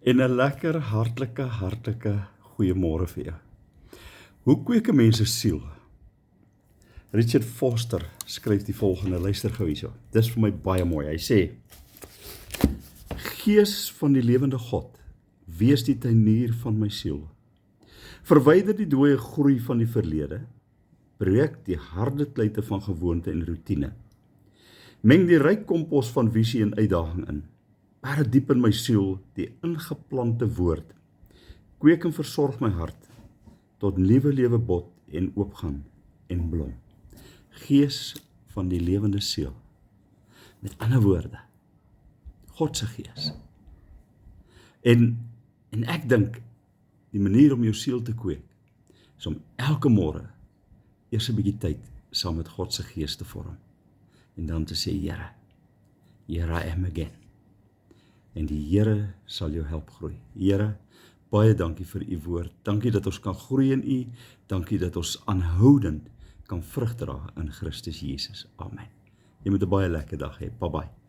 En 'n lekker, hartlike goeiemôre vir jou. Hoe kweek 'n mens 'n siel? Richard Foster skryf die volgende, luister gou hierso. Dis vir my baie mooi. Hy sê: Gees van die lewende God, wees die tuinier van my siel. Verwyder die dooie groei van die verlede, breek die harde kluite van gewoonte en roetine. Meng die ryk kompos van visie en uitdaging in. Berg diep in my siel die ingeplante woord. Kweek en versorg my hart tot nuwe lewe bot en oopgaan en blom. Gees van die lewende siel. Met ander woorde, God se gees. En ek dink die manier om jou siel te kweek is om elke môre eers 'n bietjie tyd saam met God se gees te vorm. En dan te sê, Here, here I am again. En die Here sal jou help groei. Here, baie dankie vir u woord. Dankie dat ons kan groei in u. Dankie dat ons aanhoudend kan vrug dra in Christus Jesus. Amen. Jy moet 'n baie lekker dag hê. Bye bye.